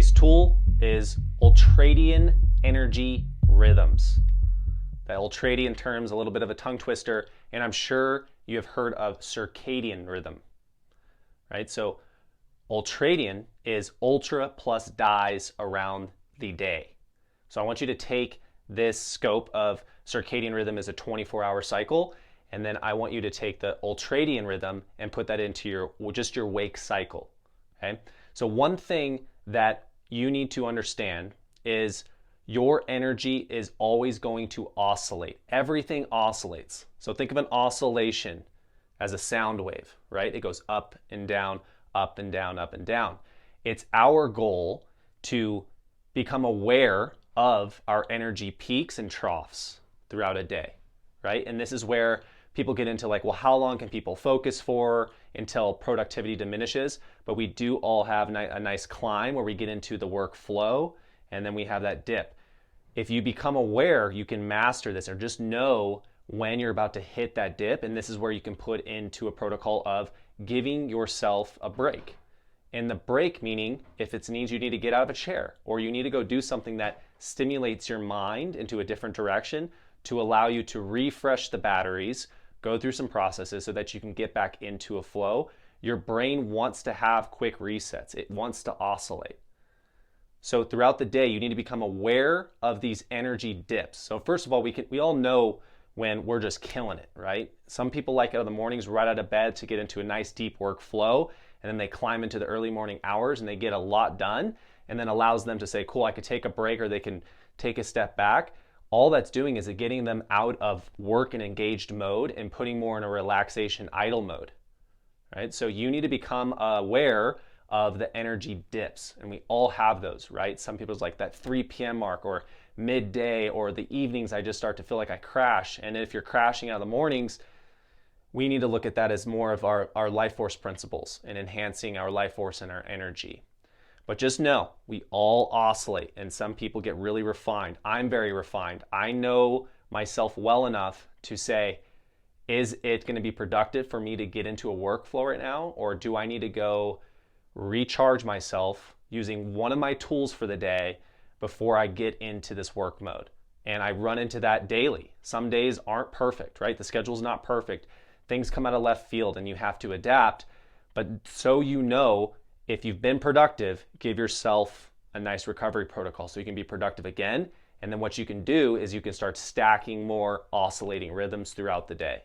Today's tool is Ultradian energy rhythms. That Ultradian term is a little bit of a tongue twister, and I'm sure you have heard of circadian rhythm, right? So Ultradian is ultra plus dies around the day. So I want you to take this scope of circadian rhythm as a 24-hour cycle, and then I want you to take the Ultradian rhythm and put that into your wake cycle. Okay? So one thing that you need to understand is your energy is always going to oscillate. Everything oscillates. So think of an oscillation as a sound wave, right? It goes up and down, up and down, up and down. It's our goal to become aware of our energy peaks and troughs throughout a day, right? And this is where people get into like, well, how long can people focus for until productivity diminishes? But we do all have a nice climb where we get into the workflow, and then we have that dip. If you become aware, you can master this, or just know when you're about to hit that dip. And this is where you can put into a protocol of giving yourself a break. And the break meaning, if it means you need to get out of a chair, or you need to go do something that stimulates your mind into a different direction to allow you to refresh the batteries, go through some processes so that you can get back into a flow. Your brain wants to have quick resets. It wants to oscillate. So throughout the day, you need to become aware of these energy dips. So first of all, we all know when we're just killing it, right? Some people like out of the mornings right out of bed to get into a nice deep work flow, and then they climb into the early morning hours and they get a lot done, and then allows them to say, cool, I could take a break, or they can take a step back. All that's doing is getting them out of work and engaged mode and putting more in a relaxation idle mode, right? So you need to become aware of the energy dips, and we all have those, right? Some people's like that 3 p.m. mark, or midday, or the evenings I just start to feel like I crash. And if you're crashing out of the mornings, we need to look at that as more of our life force principles and enhancing our life force and our energy. But just know, we all oscillate, and some people get really refined. I'm very refined. I know myself well enough to say, is it going to be productive for me to get into a workflow right now? Or do I need to go recharge myself using one of my tools for the day before I get into this work mode? And I run into that daily. Some days aren't perfect, right? The schedule's not perfect. Things come out of left field and you have to adapt. But so you know, if you've been productive, give yourself a nice recovery protocol so you can be productive again. And then what you can do is you can start stacking more oscillating rhythms throughout the day.